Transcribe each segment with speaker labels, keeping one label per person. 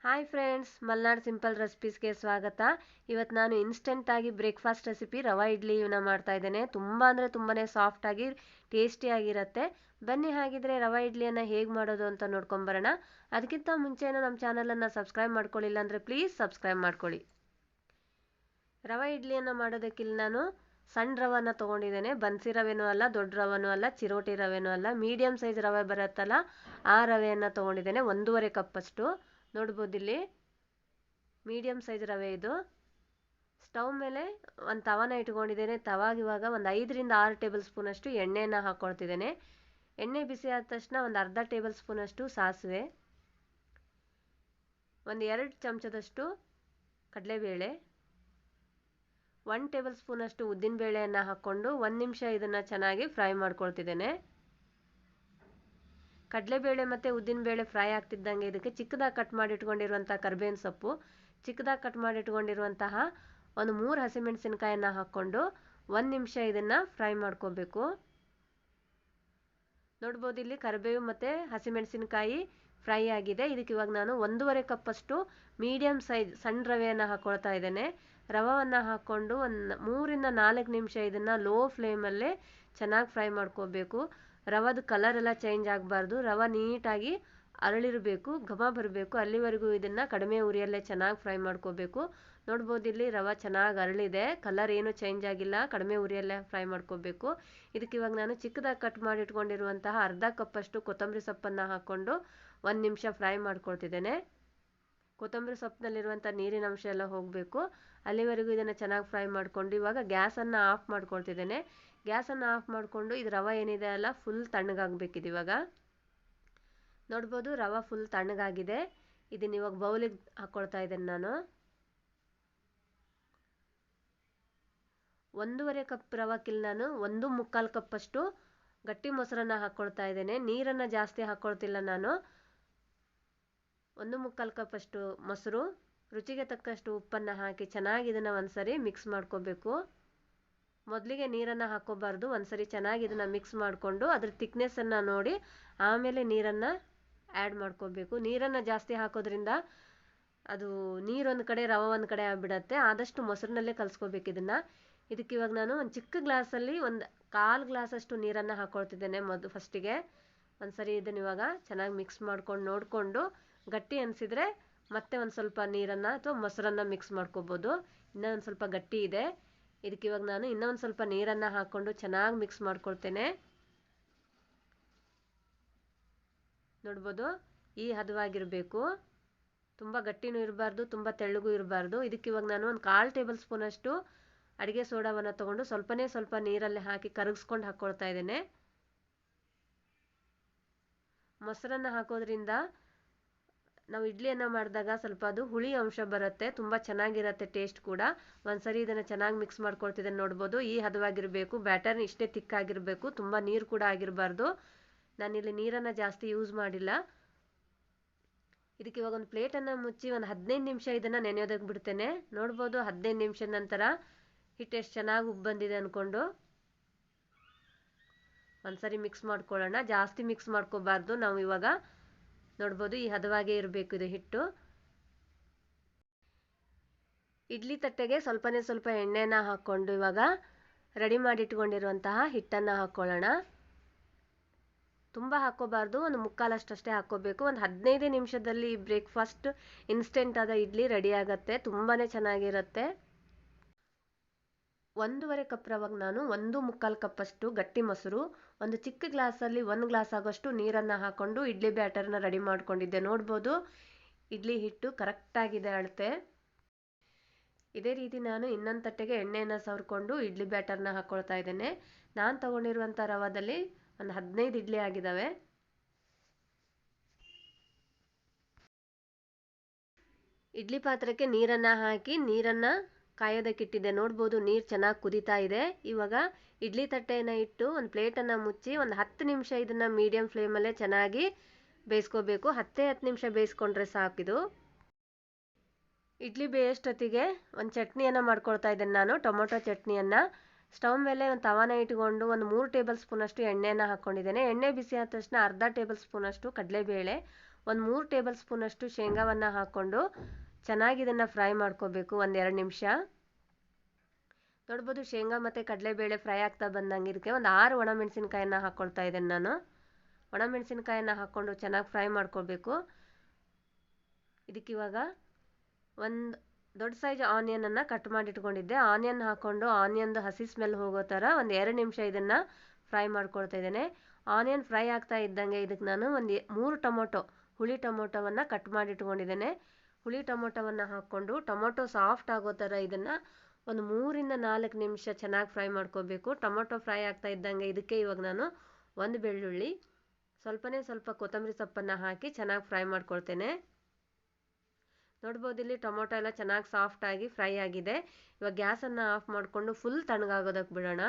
Speaker 1: Hi friends, Malnad simple ರೆಸಿಪೀಸ್ಗೆ ಸ್ವಾಗತ. ಇವತ್ತು ನಾನು ಇನ್ಸ್ಟೆಂಟಾಗಿ ಬ್ರೇಕ್ಫಾಸ್ಟ್ ರೆಸಿಪಿ ರವಾ ಇಡ್ಲಿ ಇವನ್ನ ಮಾಡ್ತಾ ಇದ್ದೇನೆ. ತುಂಬ ಅಂದರೆ ತುಂಬಾ ಸಾಫ್ಟಾಗಿ ಟೇಸ್ಟಿಯಾಗಿರುತ್ತೆ. ಬನ್ನಿ ಹಾಗಿದ್ರೆ ರವಾ ಇಡ್ಲಿಯನ್ನು ಹೇಗೆ ಮಾಡೋದು ಅಂತ ನೋಡ್ಕೊಂಬರೋಣ. ಅದಕ್ಕಿಂತ ಮುಂಚೆನೂ ನಮ್ಮ ಚಾನಲನ್ನು ಸಬ್ಸ್ಕ್ರೈಬ್ ಮಾಡ್ಕೊಳ್ಳಿಲ್ಲ ಅಂದರೆ ಪ್ಲೀಸ್ ಸಬ್ಸ್ಕ್ರೈಬ್ ಮಾಡ್ಕೊಳ್ಳಿ. ರವಾ ಇಡ್ಲಿಯನ್ನು ಮಾಡೋದಕ್ಕಿಲ್ಲಿ ನಾನು ಸಣ್ಣ ರವಾನ ತೊಗೊಂಡಿದ್ದೇನೆ. ಬನ್ಸಿ ರವೆನೂ ಅಲ್ಲ, ದೊಡ್ಡ ರವೆನೂ ಅಲ್ಲ, ಚಿರೋಟಿ ರವೆನೂ ಅಲ್ಲ, ಮೀಡಿಯಮ್ ಸೈಜ್ ರವೆ ಬರುತ್ತಲ್ಲ ಆ ರವೆಯನ್ನು ತೊಗೊಂಡಿದ್ದೇನೆ. 1.5 ಕಪ್ಪಷ್ಟು. ನೋಡ್ಬೋದು ಇಲ್ಲಿ ಮೀಡಿಯಮ್ ಸೈಜ್ ರವೆ ಇದು. ಸ್ಟವ್ ಮೇಲೆ ಒಂದು ತವಾನ ಇಟ್ಕೊಂಡಿದ್ದೇನೆ. ತವಾಗಿವಾಗ ಒಂದು 5ರಿಂದ 6 ಟೇಬಲ್ ಸ್ಪೂನಷ್ಟು ಎಣ್ಣೆಯನ್ನು ಹಾಕ್ಕೊಳ್ತಿದ್ದೇನೆ. ಎಣ್ಣೆ ಬಿಸಿ ಆದ ತಕ್ಷಣ ಒಂದು ಅರ್ಧ ಟೇಬಲ್ ಸ್ಪೂನಷ್ಟು ಸಾಸಿವೆ, ಒಂದು 2 ಚಮಚದಷ್ಟು ಕಡಲೆಬೇಳೆ, 1 ಟೇಬಲ್ ಸ್ಪೂನಷ್ಟು ಉದ್ದಿನಬೇಳೆಯನ್ನು ಹಾಕ್ಕೊಂಡು 1 ನಿಮಿಷ ಇದನ್ನು ಚೆನ್ನಾಗಿ ಫ್ರೈ ಮಾಡ್ಕೊಳ್ತಿದ್ದೇನೆ. ಕಡಲೆಬೇಳೆ ಮತ್ತು ಉದ್ದಿನಬೇಳೆ ಫ್ರೈ ಆಗ್ತಿದ್ದಂಗೆ ಇದಕ್ಕೆ ಚಿಕ್ಕದಾಗಿ ಕಟ್ ಮಾಡಿ ಇಟ್ಕೊಂಡಿರುವಂಥ ಕರಿಬೇವಿನ ಸೊಪ್ಪು, ಚಿಕ್ಕದಾಗಿ ಕಟ್ ಮಾಡಿ ಇಟ್ಕೊಂಡಿರುವಂತಹ ಒಂದು 3 ಹಸಿಮೆಣಸಿನಕಾಯನ್ನು ಹಾಕ್ಕೊಂಡು 1 ನಿಮಿಷ ಇದನ್ನು ಫ್ರೈ ಮಾಡ್ಕೋಬೇಕು. ನೋಡ್ಬೋದು ಇಲ್ಲಿ ಕರಿಬೇವು ಮತ್ತು ಹಸಿಮೆಣಸಿನಕಾಯಿ ಫ್ರೈ ಆಗಿದೆ. ಇದಕ್ಕೆ ಇವಾಗ ನಾನು 1.5 ಕಪ್ಪಷ್ಟು ಮೀಡಿಯಮ್ ಸೈಜ್ ಸಣ್ಣ ರವೆಯನ್ನು ಹಾಕ್ಕೊಳ್ತಾ ಇದ್ದೇನೆ. ರವೆಯನ್ನು ಹಾಕ್ಕೊಂಡು ಒಂದು 3ರಿಂದ 4 ನಿಮಿಷ ಇದನ್ನು ಲೋ ಫ್ಲೇಮಲ್ಲೇ ಚೆನ್ನಾಗಿ ಫ್ರೈ ಮಾಡ್ಕೋಬೇಕು. ರವದ ಕಲರ್ ಎಲ್ಲ ಚೇಂಜ್ ಆಗಬಾರ್ದು. ರವೆ ನೀಟಾಗಿ ಅರಳಿರಬೇಕು, ಘಮ ಬರಬೇಕು. ಅಲ್ಲಿವರೆಗೂ ಇದನ್ನು ಕಡಿಮೆ ಉರಿಯಲ್ಲೇ ಚೆನ್ನಾಗಿ ಫ್ರೈ ಮಾಡ್ಕೋಬೇಕು. ನೋಡ್ಬೋದು ಇಲ್ಲಿ ರವೆ ಚೆನ್ನಾಗಿ ಅರಳಿದೆ, ಕಲರ್ ಏನು ಚೇಂಜ್ ಆಗಿಲ್ಲ, ಕಡಿಮೆ ಉರಿಯಲ್ಲೇ ಫ್ರೈ ಮಾಡ್ಕೋಬೇಕು. ಇದಕ್ಕೆ ಇವಾಗ ನಾನು ಚಿಕ್ಕದಾಗಿ ಕಟ್ ಮಾಡಿ ಇಟ್ಕೊಂಡಿರುವಂತಹ ಅರ್ಧ ಕಪ್ಪಷ್ಟು ಕೊತ್ತಂಬರಿ ಸೊಪ್ಪನ್ನು ಹಾಕ್ಕೊಂಡು 1 ನಿಮಿಷ ಫ್ರೈ ಮಾಡ್ಕೊಳ್ತಿದ್ದೇನೆ. ಕೊತ್ತಂಬರಿ ಸೊಪ್ಪಿನಲ್ಲಿರುವಂಥ ನೀರಿನ ಅಂಶ ಎಲ್ಲ ಹೋಗಬೇಕು. ಅಲ್ಲಿವರೆಗೂ ಇದನ್ನು ಚೆನ್ನಾಗಿ ಫ್ರೈ ಮಾಡಿಕೊಂಡು ಇವಾಗ ಗ್ಯಾಸನ್ನು ಆಫ್ ಮಾಡ್ಕೊಳ್ತಿದ್ದೇನೆ. ಗ್ಯಾಸನ್ನು ಆಫ್ ಮಾಡಿಕೊಂಡು ಇದು ರವೆ ಏನಿದೆ ಅಲ್ಲ ಫುಲ್ ತಣ್ಣಗಾಗಬೇಕಿದೆ. ಇವಾಗ ನೋಡ್ಬೋದು ರವೆ ಫುಲ್ ತಣ್ಣಗಾಗಿದೆ. ಇದನ್ನು ಇವಾಗ ಬೌಲಿಗೆ ಹಾಕ್ಕೊಳ್ತಾ ಇದ್ದೇನೆ ನಾನು. 1.5 ಕಪ್ ರವಕ್ಕಿಲ್ಲಿ ನಾನು 1.25 ಕಪ್ಪಷ್ಟು ಗಟ್ಟಿ ಮೊಸರನ್ನು ಹಾಕ್ಕೊಳ್ತಾ ಇದ್ದೇನೆ. ನೀರನ್ನು ಜಾಸ್ತಿ ಹಾಕ್ಕೊಳ್ತಿಲ್ಲ ನಾನು. 1.25 ಕಪ್ಪಷ್ಟು ಮೊಸರು, ರುಚಿಗೆ ತಕ್ಕಷ್ಟು ಉಪ್ಪನ್ನು ಹಾಕಿ ಚೆನ್ನಾಗಿ ಇದನ್ನು ಒಂದ್ಸರಿ ಮಿಕ್ಸ್ ಮಾಡ್ಕೋಬೇಕು. ಮೊದಲಿಗೆ ನೀರನ್ನು ಹಾಕ್ಕೋಬಾರ್ದು. ಒಂದ್ಸರಿ ಚೆನ್ನಾಗಿ ಇದನ್ನು ಮಿಕ್ಸ್ ಮಾಡಿಕೊಂಡು ಅದ್ರ ಥಿಕ್ನೆಸ್ಸನ್ನು ನೋಡಿ ಆಮೇಲೆ ನೀರನ್ನು ಆ್ಯಡ್ ಮಾಡ್ಕೋಬೇಕು. ನೀರನ್ನು ಜಾಸ್ತಿ ಹಾಕೋದ್ರಿಂದ ಅದು ನೀರೊಂದು ಕಡೆ ರವೆ ಒಂದು ಕಡೆ ಆಗಿಬಿಡತ್ತೆ. ಆದಷ್ಟು ಮೊಸರಿನಲ್ಲೇ ಕಲಿಸ್ಕೋಬೇಕು ಇದನ್ನು. ಇದಕ್ಕೆ ಇವಾಗ ನಾನು ಒಂದು ಚಿಕ್ಕ ಗ್ಲಾಸಲ್ಲಿ ಒಂದು 1/4 ಗ್ಲಾಸಷ್ಟು ನೀರನ್ನು ಹಾಕ್ಕೊಳ್ತಿದ್ದೇನೆ. ಫಸ್ಟಿಗೆ ಒಂದ್ಸರಿ ಇದನ್ನು ಇವಾಗ ಚೆನ್ನಾಗಿ ಮಿಕ್ಸ್ ಮಾಡ್ಕೊಂಡು ನೋಡಿಕೊಂಡು ಗಟ್ಟಿ ಅನಿಸಿದರೆ ಮತ್ತೆ ಒಂದು ಸ್ವಲ್ಪ ನೀರನ್ನು ಅಥವಾ ಮೊಸರನ್ನು ಮಿಕ್ಸ್ ಮಾಡ್ಕೋಬೋದು. ಇನ್ನೂ ಒಂದು ಸ್ವಲ್ಪ ಗಟ್ಟಿ ಇದೆ. ಇದಕ್ಕೆ ಇವಾಗ ನಾನು ಇನ್ನೊಂದು ಸ್ವಲ್ಪ ನೀರನ್ನು ಹಾಕ್ಕೊಂಡು ಚೆನ್ನಾಗಿ ಮಿಕ್ಸ್ ಮಾಡ್ಕೊಳ್ತೇನೆ. ನೋಡ್ಬೋದು ಈ ಹದವಾಗಿರಬೇಕು. ತುಂಬ ಗಟ್ಟಿನೂ ಇರಬಾರ್ದು, ತುಂಬ ತೆಳ್ಳಗೂ ಇರಬಾರ್ದು. ಇದಕ್ಕೆ ಇವಾಗ ನಾನು ಒಂದು 1/4 ಟೇಬಲ್ ಸ್ಪೂನಷ್ಟು ಅಡುಗೆ ಸೋಡಾವನ್ನು ತೊಗೊಂಡು ಸ್ವಲ್ಪ ನೀರಲ್ಲಿ ಹಾಕಿ ಕರಗಿಸ್ಕೊಂಡು ಹಾಕ್ಕೊಳ್ತಾ ಇದ್ದೇನೆ. ಮೊಸರನ್ನು ಹಾಕೋದ್ರಿಂದ ನಾವು ಇಡ್ಲಿಯನ್ನು ಮಾಡಿದಾಗ ಸ್ವಲ್ಪ ಅದು ಹುಳಿ ಅಂಶ ಬರುತ್ತೆ, ತುಂಬ ಚೆನ್ನಾಗಿರುತ್ತೆ ಟೇಸ್ಟ್ ಕೂಡ. ಒಂದ್ಸರಿ ಇದನ್ನು ಚೆನ್ನಾಗಿ ಮಿಕ್ಸ್ ಮಾಡ್ಕೊಳ್ತಿದ್ದೇನೆ. ನೋಡ್ಬೋದು ಈ ಹದವಾಗಿರಬೇಕು. ಬ್ಯಾಟರ್ ಇಷ್ಟೇ ತಿಕ್ಕಾಗಿರಬೇಕು, ತುಂಬ ನೀರು ಕೂಡ ಆಗಿರಬಾರ್ದು. ನಾನಿಲ್ಲಿ ನೀರನ್ನು ಜಾಸ್ತಿ ಯೂಸ್ ಮಾಡಿಲ್ಲ. ಇದಕ್ಕೆ ಇವಾಗ ಒಂದು ಪ್ಲೇಟನ್ನು ಮುಚ್ಚಿ ಒಂದು 15 ನಿಮಿಷ ಇದನ್ನು ನೆನೆಯೋದಕ್ಕೆ ಬಿಡ್ತೇನೆ. ನೋಡ್ಬೋದು 15 ನಿಮಿಷದ ನಂತರ ಹಿಟ್ಟು ಎಷ್ಟು ಚೆನ್ನಾಗಿ ಉಬ್ಬು ಬಂದಿದೆ ಅಂದ್ಕೊಂಡು ಒಂದ್ಸರಿ ಮಿಕ್ಸ್ ಮಾಡ್ಕೊಳ್ಳೋಣ. ಜಾಸ್ತಿ ಮಿಕ್ಸ್ ಮಾಡ್ಕೋಬಾರ್ದು ನಾವು ಇವಾಗ. ನೋಡ್ಬೋದು ಈ ಹದವಾಗೇ ಇರಬೇಕು ಇದು ಹಿಟ್ಟು. ಇಡ್ಲಿ ತಟ್ಟೆಗೆ ಸ್ವಲ್ಪ ಎಣ್ಣೆನ ಹಾಕ್ಕೊಂಡು ಇವಾಗ ರೆಡಿ ಮಾಡಿಟ್ಕೊಂಡಿರುವಂತಹ ಹಿಟ್ಟನ್ನು ಹಾಕ್ಕೊಳ್ಳೋಣ. ತುಂಬ ಹಾಕ್ಕೋಬಾರ್ದು, ಒಂದು 3/4 ಅಷ್ಟೇ ಹಾಕ್ಕೋಬೇಕು. ಒಂದು 15 ನಿಮಿಷದಲ್ಲಿ ಬ್ರೇಕ್ಫಾಸ್ಟ್ ಇನ್ಸ್ಟೆಂಟ್ ಆದ ಇಡ್ಲಿ ರೆಡಿ ಆಗುತ್ತೆ. ತುಂಬಾ ಚೆನ್ನಾಗಿರುತ್ತೆ. 1.5 ಕಪ್ ರವಾಗ ನಾನು 1.25 ಕಪ್ಪಷ್ಟು ಗಟ್ಟಿ ಮೊಸರು, ಒಂದು ಚಿಕ್ಕ ಗ್ಲಾಸಲ್ಲಿ 1 ಗ್ಲಾಸ್ ಆಗೋಷ್ಟು ನೀರನ್ನು ಹಾಕ್ಕೊಂಡು ಇಡ್ಲಿ ಬ್ಯಾಟರ್ನ ರೆಡಿ ಮಾಡ್ಕೊಂಡಿದ್ದೆ. ನೋಡ್ಬೋದು ಇಡ್ಲಿ ಹಿಟ್ಟು ಕರೆಕ್ಟಾಗಿದೆ ಅಳತೆ. ಇದೇ ರೀತಿ ನಾನು ಇನ್ನೊಂದು ತಟ್ಟೆಗೆ ಎಣ್ಣೆಯನ್ನು ಸವರ್ಕೊಂಡು ಇಡ್ಲಿ ಬ್ಯಾಟರ್ನ ಹಾಕ್ಕೊಳ್ತಾ ಇದ್ದೇನೆ. ನಾನು ತಗೊಂಡಿರುವಂಥ ರವಾದಲ್ಲಿ ಒಂದು 15 ಇಡ್ಲಿ ಆಗಿದ್ದಾವೆ. ಇಡ್ಲಿ ಪಾತ್ರಕ್ಕೆ ನೀರನ್ನು ಹಾಕಿ ನೀರನ್ನು ಕಾಯೋದಕ್ಕಿಟ್ಟಿದ್ದೆ. ನೋಡ್ಬೋದು ನೀರು ಚೆನ್ನಾಗಿ ಕುದೀತಾ ಇದೆ. ಇವಾಗ ಇಡ್ಲಿ ತಟ್ಟೆಯನ್ನು ಇಟ್ಟು ಒಂದು ಪ್ಲೇಟನ್ನು ಮುಚ್ಚಿ ಒಂದು 10 ನಿಮಿಷ ಇದನ್ನು ಮೀಡಿಯಮ್ ಫ್ಲೇಮಲ್ಲೇ ಚೆನ್ನಾಗಿ ಬೇಯಿಸ್ಕೋಬೇಕು. 10 ನಿಮಿಷ ಬೇಯಿಸ್ಕೊಂಡ್ರೆ ಸಾಕಿದು. ಇಡ್ಲಿ ಬೇಯೋಷ್ಟೊತ್ತಿಗೆ ಒಂದು ಚಟ್ನಿಯನ್ನು ಮಾಡ್ಕೊಳ್ತಾ ಇದ್ದೇನೆ ನಾನು, ಟೊಮೊಟೊ ಚಟ್ನಿಯನ್ನು. ಸ್ಟವ್ ಮೇಲೆ ಒಂದು ತವಾನ ಇಟ್ಕೊಂಡು ಒಂದು 3 ಟೇಬಲ್ ಸ್ಪೂನಷ್ಟು ಎಣ್ಣೆಯನ್ನು ಹಾಕ್ಕೊಂಡಿದ್ದೇನೆ. ಎಣ್ಣೆ ಬಿಸಿ ಆದ ತಕ್ಷಣ ಅರ್ಧ ಟೇಬಲ್ ಸ್ಪೂನಷ್ಟು ಕಡಲೆಬೇಳೆ, ಒಂದು 3 ಟೇಬಲ್ ಸ್ಪೂನಷ್ಟು ಶೇಂಗಾವನ್ನು ಹಾಕ್ಕೊಂಡು ಚೆನ್ನಾಗಿ ಇದನ್ನು ಫ್ರೈ ಮಾಡ್ಕೋಬೇಕು 1-2 ನಿಮಿಷ. ನೋಡ್ಬೋದು ಶೇಂಗಾ ಮತ್ತು ಕಡಲೆಬೇಳೆ ಫ್ರೈ ಆಗ್ತಾ ಬಂದಂಗೆ ಇದಕ್ಕೆ ಒಂದು 6 ಒಣಮೆಣಸಿನ್ಕಾಯನ್ನು ಹಾಕ್ಕೊಳ್ತಾ ಇದ್ದೇನೆ ನಾನು. ಒಣಮೆಣಸಿನ್ಕಾಯನ್ನು ಹಾಕ್ಕೊಂಡು ಚೆನ್ನಾಗಿ ಫ್ರೈ ಮಾಡ್ಕೊಳ್ಬೇಕು. ಇದಕ್ಕಿವಾಗ ಒಂದು ದೊಡ್ಡ ಸೈಜ್ ಆನಿಯನನ್ನು ಕಟ್ ಮಾಡಿ ಇಟ್ಕೊಂಡಿದ್ದೆ. ಆನಿಯನ್ ಹಾಕ್ಕೊಂಡು ಆನಿಯನ್ದು ಹಸಿ ಸ್ಮೆಲ್ ಹೋಗೋ ಥರ ಒಂದು 2 ನಿಮಿಷ ಇದನ್ನು ಫ್ರೈ ಮಾಡ್ಕೊಳ್ತಾ ಇದ್ದೇನೆ. ಆನಿಯನ್ ಫ್ರೈ ಆಗ್ತಾ ಇದ್ದಂಗೆ ಇದಕ್ಕೆ ನಾನು ಒಂದು 3 ಹುಳಿ ಟೊಮೊಟೊವನ್ನು ಕಟ್ ಮಾಡಿ ಇಟ್ಕೊಂಡಿದ್ದೇನೆ. ಹುಳಿ ಟೊಮೊಟೊವನ್ನು ಹಾಕ್ಕೊಂಡು ಟೊಮೊಟೊ ಸಾಫ್ಟ್ ಆಗೋ ಥರ ಇದನ್ನು ಒಂದು 3-4 ನಿಮಿಷ ಚೆನ್ನಾಗಿ ಫ್ರೈ ಮಾಡ್ಕೋಬೇಕು. ಟೊಮೊಟೊ ಫ್ರೈ ಆಗ್ತಾ ಇದ್ದಂಗೆ ಇದಕ್ಕೆ ಇವಾಗ ನಾನು ಒಂದು ಬೆಳ್ಳುಳ್ಳಿ, ಸ್ವಲ್ಪ ಕೊತ್ತಂಬರಿ ಸೊಪ್ಪನ್ನು ಹಾಕಿ ಚೆನ್ನಾಗಿ ಫ್ರೈ ಮಾಡ್ಕೊಳ್ತೇನೆ. ನೋಡ್ಬೋದು ಇಲ್ಲಿ ಟೊಮೊಟೊ ಎಲ್ಲ ಚೆನ್ನಾಗಿ ಸಾಫ್ಟಾಗಿ ಫ್ರೈ ಆಗಿದೆ. ಇವಾಗ ಗ್ಯಾಸನ್ನು ಆಫ್ ಮಾಡಿಕೊಂಡು ಫುಲ್ ತಣ್ಣಗಾಗೋದಕ್ಕೆ ಬಿಡೋಣ.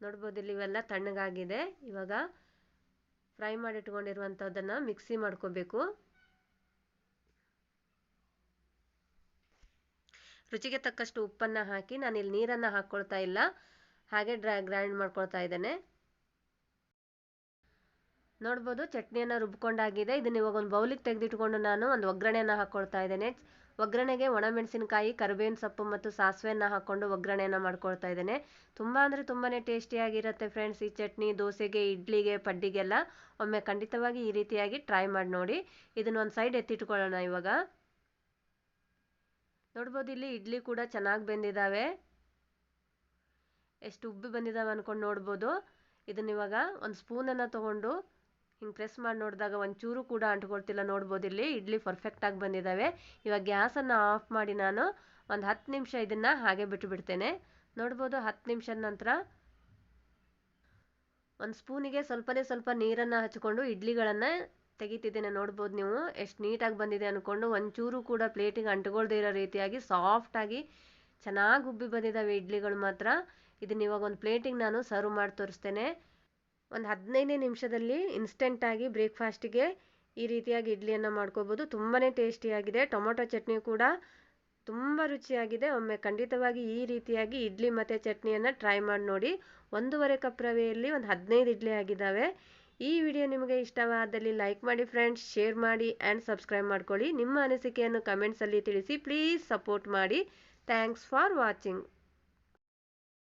Speaker 1: ನೋಡ್ಬೋದು ಇಲ್ಲಿ ಇವೆಲ್ಲ ತಣ್ಣಗಾಗಿದೆ. ಇವಾಗ ಫ್ರೈ ಮಾಡಿ ಇಟ್ಕೊಂಡಿರುವಂಥದ್ದನ್ನು ಮಿಕ್ಸಿ ಮಾಡ್ಕೋಬೇಕು. ರುಚಿಗೆ ತಕ್ಕಷ್ಟು ಉಪ್ಪನ್ನು ಹಾಕಿ ನಾನು ಇಲ್ಲಿ ನೀರನ್ನು ಹಾಕ್ಕೊಳ್ತಾ ಇಲ್ಲ, ಹಾಗೆ ಗ್ರೈಂಡ್ ಮಾಡ್ಕೊಳ್ತಾ ಇದ್ದೇನೆ. ನೋಡ್ಬೋದು ಚಟ್ನಿಯನ್ನು ರುಬ್ಕೊಂಡಾಗಿದೆ. ಇದನ್ನ ಇವಾಗ ಒಂದು ಬೌಲಿಗೆ ತೆಗೆದಿಟ್ಕೊಂಡು ನಾನು ಒಂದು ಒಗ್ಗರಣೆಯನ್ನು ಹಾಕ್ಕೊಳ್ತಾ ಇದ್ದೇನೆ. ಒಗ್ಗರಣೆಗೆ ಒಣಮೆಣಸಿನಕಾಯಿ, ಕರಿಬೇವಿನ ಸೊಪ್ಪು ಮತ್ತು ಸಾಸಿವೆಯನ್ನು ಹಾಕ್ಕೊಂಡು ಒಗ್ಗರಣೆಯನ್ನು ಮಾಡ್ಕೊಳ್ತಾ ಇದ್ದೇನೆ. ತುಂಬ ಅಂದರೆ ತುಂಬಾ ಟೇಸ್ಟಿಯಾಗಿರುತ್ತೆ ಫ್ರೆಂಡ್ಸ್. ಈ ಚಟ್ನಿ ದೋಸೆಗೆ, ಇಡ್ಲಿಗೆ, ಪಡ್ಡಿಗೆಲ್ಲ ಒಮ್ಮೆ ಖಂಡಿತವಾಗಿ ಈ ರೀತಿಯಾಗಿ ಟ್ರೈ ಮಾಡಿ ನೋಡಿ. ಇದನ್ನ ಒಂದು ಸೈಡ್ ಎತ್ತಿಟ್ಕೊಳ್ಳೋಣ. ಇವಾಗ ನೋಡ್ಬೋದು ಇಲ್ಲಿ ಇಡ್ಲಿ ಕೂಡ ಚೆನ್ನಾಗಿ ಬೆಂದಿದ್ದಾವೆ. ಎಷ್ಟು ಉಬ್ಬಿ ಬಂದಿದ್ದಾವೆ ಅಂದ್ಕೊಂಡು ನೋಡ್ಬೋದು. ಇದನ್ನ ಇವಾಗ ಒಂದು ಸ್ಪೂನನ್ನು ತೊಗೊಂಡು ಹಿಂಗೆ ಪ್ರೆಸ್ ಮಾಡಿ ನೋಡಿದಾಗ ಒಂಚೂರು ಕೂಡ ಅಂಟ್ಕೊಳ್ತಿಲ್ಲ. ನೋಡ್ಬೋದು ಇಲ್ಲಿ ಇಡ್ಲಿ ಪರ್ಫೆಕ್ಟಾಗಿ ಬಂದಿದ್ದಾವೆ. ಇವಾಗ ಗ್ಯಾಸನ್ನು ಆಫ್ ಮಾಡಿ ನಾನು ಒಂದು 10 ನಿಮಿಷ ಇದನ್ನು ಹಾಗೆ ಬಿಟ್ಟುಬಿಡ್ತೇನೆ. ನೋಡ್ಬೋದು 10 ನಿಮಿಷದ ನಂತರ ಒಂದು ಸ್ಪೂನಿಗೆ ಸ್ವಲ್ಪ ನೀರನ್ನು ಹಚ್ಕೊಂಡು ಇಡ್ಲಿಗಳನ್ನು ತೆಗಿತಿದ್ದೇನೆ. ನೋಡ್ಬೋದು ನೀವು ಎಷ್ಟು ನೀಟಾಗಿ ಬಂದಿದೆ ಅಂದ್ಕೊಂಡು. ಒಂಚೂರು ಕೂಡ ಪ್ಲೇಟಿಗೆ ಅಂಟ್ಕೊಳ್ದೇ ಇರೋ ರೀತಿಯಾಗಿ ಸಾಫ್ಟಾಗಿ ಚೆನ್ನಾಗಿ ಉಬ್ಬಿ ಬಂದಿದ್ದಾವೆ ಇಡ್ಲಿಗಳು ಮಾತ್ರ. ಇದನ್ನ ಇವಾಗ ಒಂದು ಪ್ಲೇಟಿಗೆ ನಾನು ಸರ್ವ್ ಮಾಡಿ ತೋರಿಸ್ತೇನೆ. ಒಂದು 15 ನಿಮಿಷದಲ್ಲಿ ಇನ್ಸ್ಟೆಂಟಾಗಿ ಬ್ರೇಕ್ಫಾಸ್ಟಿಗೆ ಈ ರೀತಿಯಾಗಿ ಇಡ್ಲಿಯನ್ನು ಮಾಡ್ಕೋಬೋದು. ತುಂಬಾ ಟೇಸ್ಟಿಯಾಗಿದೆ. ಟೊಮೊಟೊ ಚಟ್ನಿ ಕೂಡ ತುಂಬ ರುಚಿಯಾಗಿದೆ. ಒಮ್ಮೆ ಖಂಡಿತವಾಗಿ ಈ ರೀತಿಯಾಗಿ ಇಡ್ಲಿ ಮತ್ತು ಚಟ್ನಿಯನ್ನು ಟ್ರೈ ಮಾಡಿ ನೋಡಿ. 1.5 ಕಪ್ ರವೆಯಲ್ಲಿ ಒಂದು 15 ಇಡ್ಲಿ ಆಗಿದ್ದಾವೆ. ಈ ವಿಡಿಯೋ ನಿಮಗೆ ಇಷ್ಟವಾದಲ್ಲಿ ಲೈಕ್ ಮಾಡಿ ಫ್ರೆಂಡ್ಸ್, ಶೇರ್ ಮಾಡಿ ಆ್ಯಂಡ್ ಸಬ್ಸ್ಕ್ರೈಬ್ ಮಾಡ್ಕೊಳ್ಳಿ. ನಿಮ್ಮ ಅನಿಸಿಕೆಯನ್ನು ಕಮೆಂಟ್ಸಲ್ಲಿ ತಿಳಿಸಿ. ಪ್ಲೀಸ್ ಸಪೋರ್ಟ್ ಮಾಡಿ. Thanks for watching.